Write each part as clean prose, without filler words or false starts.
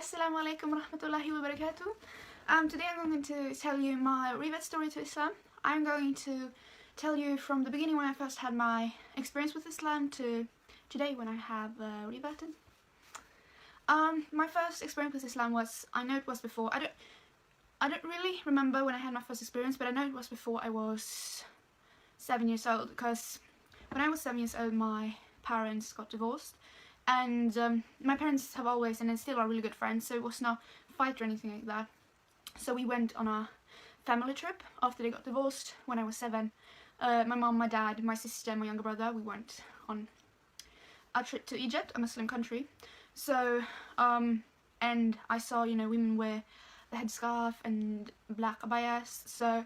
Assalamu alaikum warahmatullahi wabarakatuh. Today I'm going to tell you my revert story to Islam. I'm going to tell you from the beginning when I first had my experience with Islam to today when I have reverted. My first experience with Islam was, I know it was before, I don't really remember when I had my first experience, but I know it was before I was 7 years old, because when I was 7 years old my parents got divorced. And my parents have always, and they still are really good friends, so it was no fight or anything like that. So we went on a family trip after they got divorced when I was 7. My mom, my dad, my sister, my younger brother, we went on a trip to Egypt, a Muslim country. So, and I saw, women wear the headscarf and black abayas. So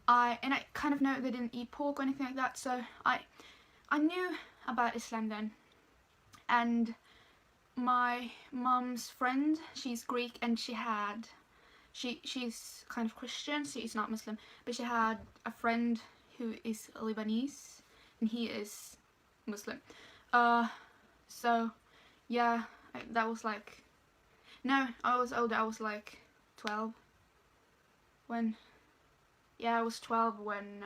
I kind of know they didn't eat pork or anything like that. So I knew about Islam then. And my mum's friend, she's Greek, and she's kind of Christian, she's not Muslim, but she had a friend who is Lebanese and he is Muslim. So yeah, that was like, no, I was older, I was like 12 when, yeah, I was 12 when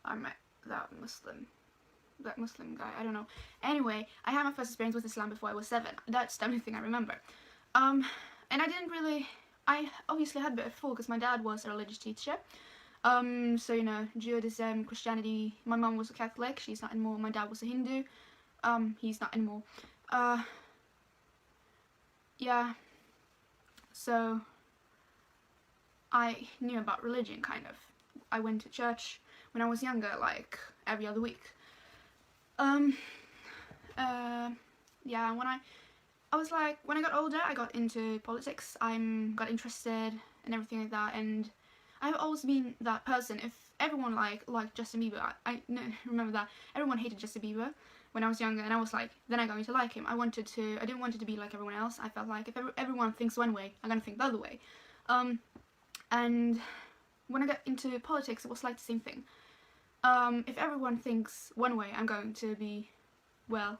I met that Muslim guy, I don't know. Anyway, I had my first experience with Islam before I was 7. That's the only thing I remember. And I didn't really, I obviously had a bit of fool because my dad was a religious teacher. So, Judaism, Christianity, my mum was a Catholic, she's not anymore. My dad was a Hindu, he's not anymore. Yeah, so I knew about religion, kind of. I went to church when I was younger, like every other week. Yeah, when I got older, I got into politics. Got interested and everything like that, and I've always been that person. If everyone liked Justin Bieber, I remember that everyone hated Justin Bieber when I was younger, and I was like, then I'm going to like him. I didn't want it to be like everyone else. I felt like if everyone thinks one way, I'm gonna think the other way. And when I got into politics, it was like the same thing. If everyone thinks one way, I'm going to be, well,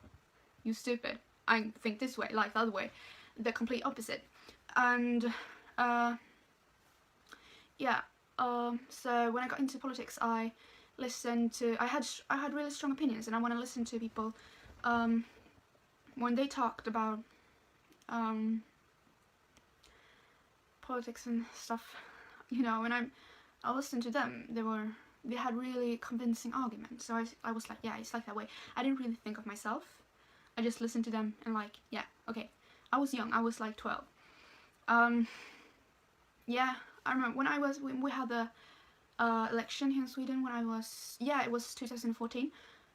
you stupid. I think this way, like the other way, the complete opposite. And yeah, so when I got into politics, I had really strong opinions, and I want to listen to people when they talked about politics and stuff, when I listened to them, they had really convincing arguments, so I was like, yeah, it's like that way. I didn't really think of myself, I just listened to them and like, yeah, okay. I was young, I was like 12. Yeah, I remember when we had the election here in Sweden, it was 2014,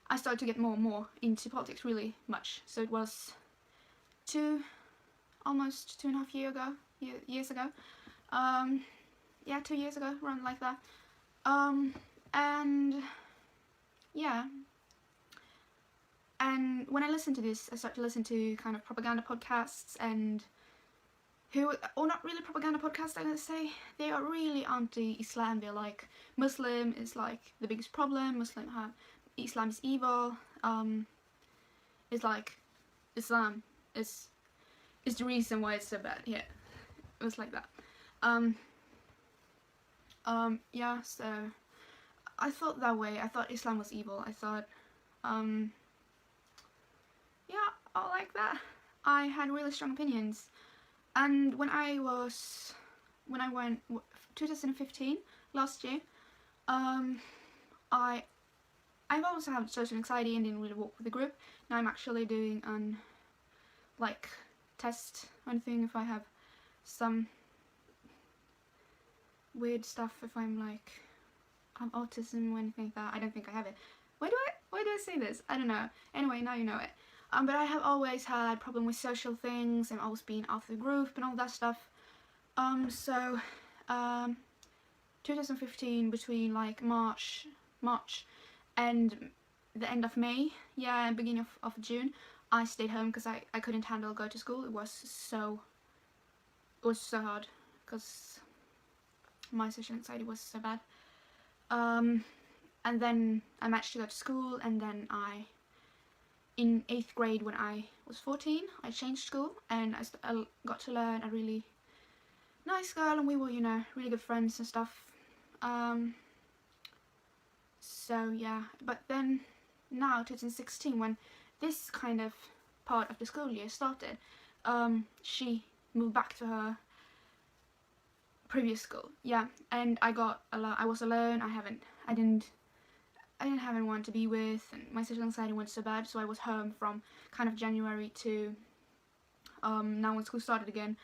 I started to get more and more into politics, really much. So it was almost 2.5 years ago. Yeah, 2 years ago, around like that. And yeah, and when I listen to this, I start to listen to kind of propaganda podcasts, and or not really propaganda podcasts, I'm gonna say. They are really anti-Islam. They're like, Muslim is like the biggest problem, Islam is evil, it's like, Islam is the reason why it's so bad. Yeah, it was like that. Yeah, so I thought that way. I thought Islam was evil. I thought, yeah, all like that. I had really strong opinions. And when I went 2015, last year, I've always had social anxiety and didn't really walk with the group. Now I'm actually doing an test or anything if I have some weird stuff, if I'm autism or anything like that. I don't think I have it. Why do I say this? I don't know. Anyway, now you know it. But I have always had problem with social things, and always been out of the group and all that stuff. So 2015, between like March and the end of May, yeah, and beginning of June, I stayed home because I couldn't handle go to school. It was so hard because my social anxiety was so bad. And then I managed to go to school, and then I in 8th grade when I was 14, I changed school and I got to learn a really nice girl, and we were, you know, really good friends and stuff. So yeah, but then now 2016, when this kind of part of the school year started, she moved back to her previous school. Yeah, and I was alone. I didn't have anyone to be with, and my social anxiety went so bad, so I was home from kind of January to now when school started again,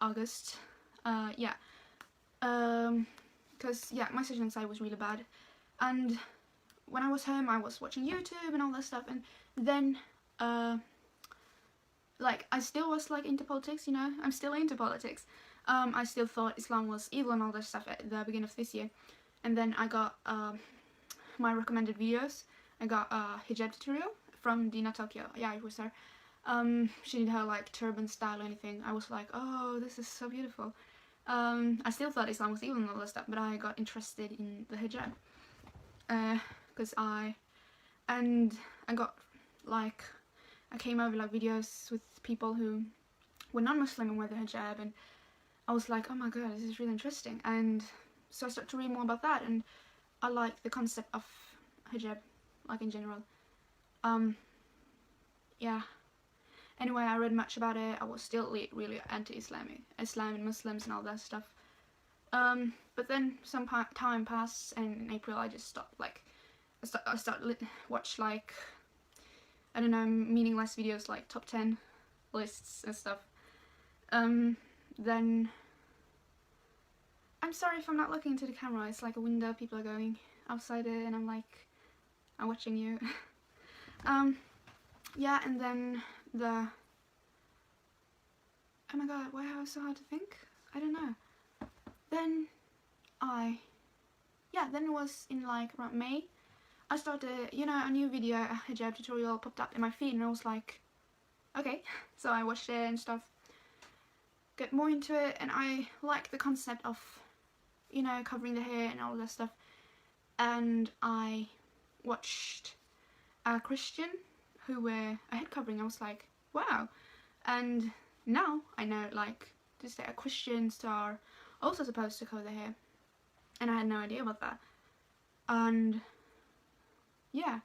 August. Yeah, because yeah, my social anxiety was really bad, and when I was home I was watching YouTube and all that stuff, and then like I still was like into politics, you know, I'm still into politics. I still thought Islam was evil and all that stuff at the beginning of this year, and then I got my recommended videos. I got a hijab tutorial from Dina Tokyo. Yeah, it was her. She did her like turban style or anything. I was like, oh, this is so beautiful. I still thought Islam was evil and all that stuff, but I got interested in the hijab. Because I got like, I came over like videos with people who were non-Muslim and wear the hijab, and I was like, oh my god, this is really interesting. And so I started to read more about that, and I like the concept of hijab, like in general. Yeah. Anyway, I read much about it. I was still really anti-Islamic, Islam and Muslims and all that stuff. But then some time passed, and in April I just stopped. Like, I started watch like, I don't know, meaningless videos like top 10 lists and stuff. Then I'm sorry if I'm not looking into the camera. It's like a window. People are going outside it, and I'm watching you. Yeah, and then oh my god, why was it so hard to think? I don't know. Then then it was in like around May, I started, you know, a new video, a hijab tutorial popped up in my feed, and I was like, okay. So I watched it and stuff, get more into it, and I like the concept of, you know, covering the hair and all that stuff. And I watched a Christian who wear a head covering. I was like, wow. And now I know, like, just that Christians are also supposed to cover their hair, and I had no idea about that. And yeah,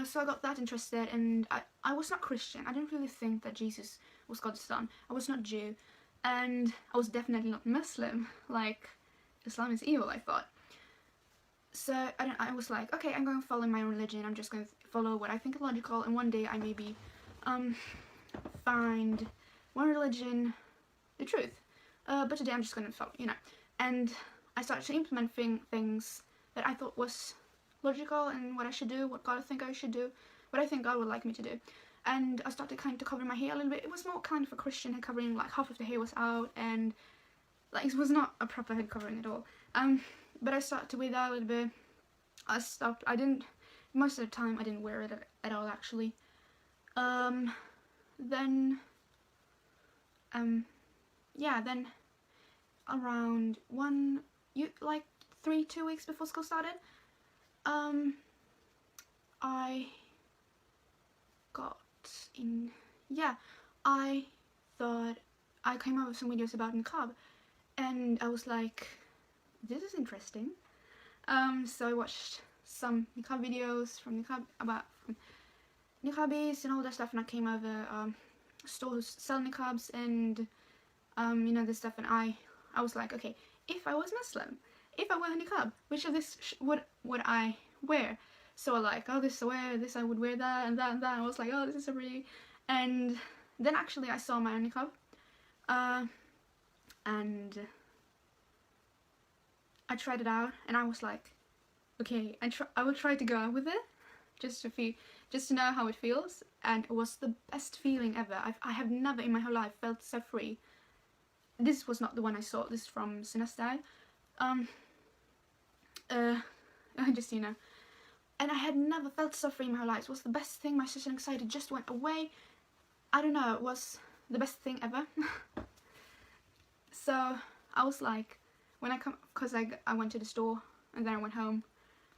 so I got that interested, and I was not Christian. I didn't really think that Jesus was God's son. I was not Jew, and I was definitely not Muslim. Like, Islam is evil, I thought. So I was like, okay, I'm going to follow my own religion. I'm just going to follow what I think is logical, and one day I maybe find one religion the truth. But today I'm just going to follow, you know. And I started to implement things that I thought was logical, and what I should do, what God think I should do, what I think God would like me to do. And I started kind of covering my hair a little bit. It was more kind of a Christian head covering, like half of the hair was out, and like it was not a proper head covering at all. But I started to wear that a little bit. I stopped. Most of the time I didn't wear it at all, actually. Then around 2 weeks before school started, I thought I came up with some videos about niqab, and I was like, this is interesting. So I watched some niqab videos from niqabis and all that stuff, and I came over stores sell niqabs and you know, this stuff, and I was like, okay, if I was Muslim, if I wear a niqab, which of this would I wear? So I like, oh, this I wear, this I would wear that, and that, and that. And I was like, oh, this is so pretty. And then actually I saw my own niqab, and I tried it out, and I was like, okay, I will try to go out with it, just to know how it feels, and it was the best feeling ever. I have never in my whole life felt so free. This was not the one I saw. This is from Sinastyle. Just, you know. And I had never felt so free in my whole life. It was the best thing. My social anxiety just went away. I don't know. It was the best thing ever. So I was like, when I come, because I went to the store and then I went home,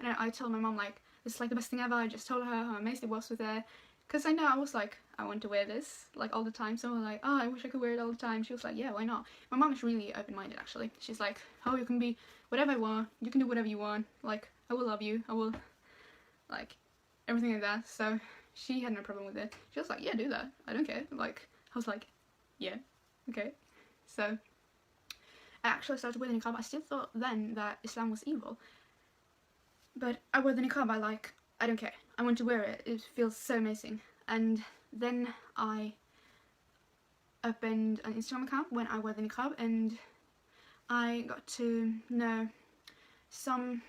and I told my mom, like, it's like the best thing ever. I just told her how amazed it was with it, because I know I was like, I want to wear this like all the time. So I was like, oh, I wish I could wear it all the time. She was like, yeah, why not? My mom is really open-minded actually. She's like, oh, you can be whatever you want, you can do whatever you want, like I will love you, I will, like everything like that. So she had no problem with it. She was like, yeah, do that, I don't care. Like I was like, yeah, okay. So I actually started wearing niqab. I still thought then that Islam was evil, but I wear the niqab. I don't care, I want to wear it, it feels so amazing. And then I opened an Instagram account when I wear the niqab, and I got to know some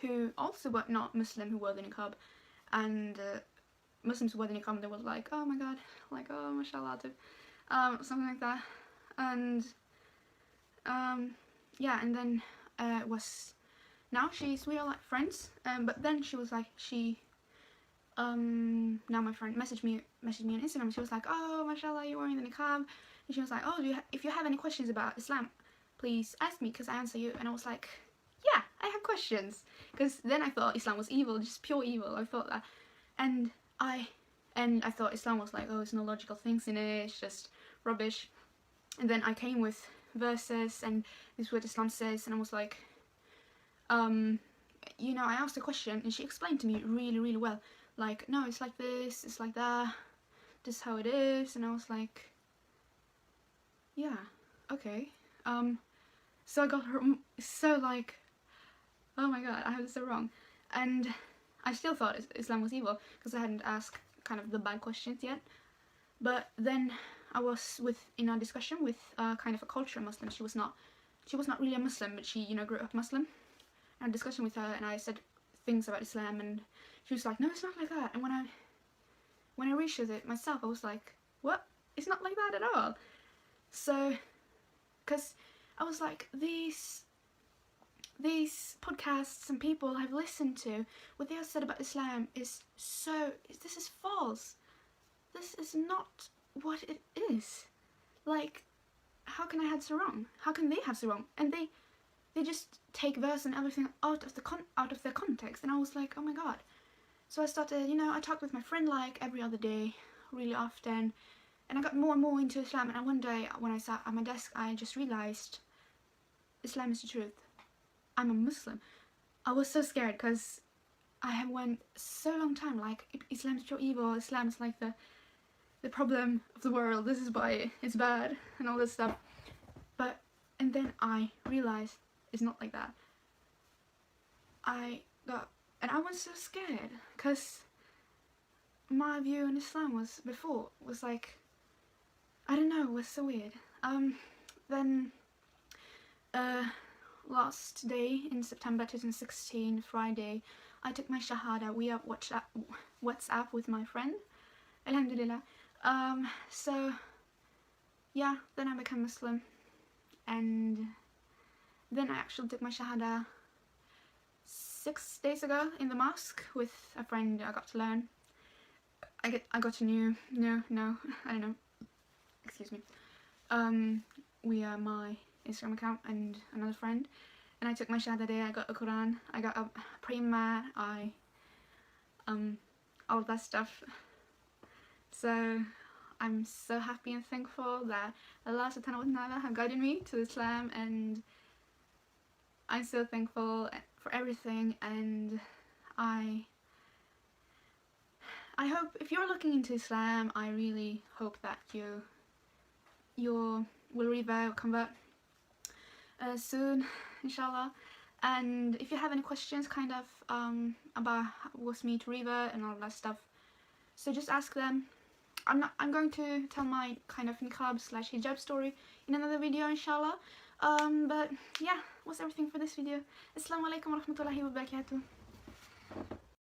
who also were not Muslim who wore the niqab, and Muslims who wore the niqab, and they were like, oh my god, like, oh mashallah, something like that. And yeah, and then now we are like friends, but then she was like, now my friend messaged me on Instagram. She was like, oh mashallah, you're wearing the niqab, and she was like, oh, if you have any questions about Islam, please ask me, because I answer you. And I was like, yeah, I have questions, because then I thought Islam was evil, just pure evil. I thought that, and I thought Islam was like, oh, it's no logical things in it, it's just rubbish. And then I came with verses, and this is what Islam says, and I was like, you know, I asked a question, and she explained to me really, really well, like, no, it's like this, it's like that, this is how it is. And I was like, yeah, okay. So I got her so like, oh my god, I have this so wrong. And I still thought Islam was evil, because I hadn't asked kind of the bad questions yet. But then I was in a discussion with kind of a cultural Muslim. She was not really a Muslim, but she, you know, grew up Muslim. I had a discussion with her, and I said things about Islam, and she was like, no, it's not like that. And when I researched it myself, I was like, what? It's not like that at all. So, because I was like, these podcasts and people I've listened to, what they have said about Islam is this is false. This is not what it is. Like, how can I have so wrong? How can they have so wrong? And they just take verse and everything out of their context. And I was like, oh my god. So I started, you know, I talked with my friend like every other day, really often, and I got more and more into Islam. And one day when I sat at my desk, I just realized Islam is the truth. I'm a Muslim. I was so scared, because I have went so long time like, Islam is pure evil, Islam is like the problem of the world, this is why it's bad, and all this stuff. And then I realized it's not like that. And I was so scared, because my view on Islam was like, I don't know, it was so weird. Then last day in September 2016, Friday, I took my Shahada. We have WhatsApp with my friend, alhamdulillah. So yeah, then I became Muslim, and then I actually took my Shahada 6 days ago in the mosque with a friend. I got to learn. I got to no, I don't know. Excuse me. We are my Instagram account and another friend, and I took my Shahada day. I got a Quran. I got a praying mat. All of that stuff. So I'm so happy and thankful that Allah subhanahu wa ta'ala have guided me to Islam, and I'm so thankful for everything. And I hope, if you're looking into Islam, I really hope that you will convert soon, inshallah. And if you have any questions kind of about what's me to revert and all that stuff, so just ask them. I'm going to tell my kind of niqab / hijab story in another video, inshallah. But yeah, that's everything for this video. Assalamu alaikum wa rahmatullahi wa barakatuh.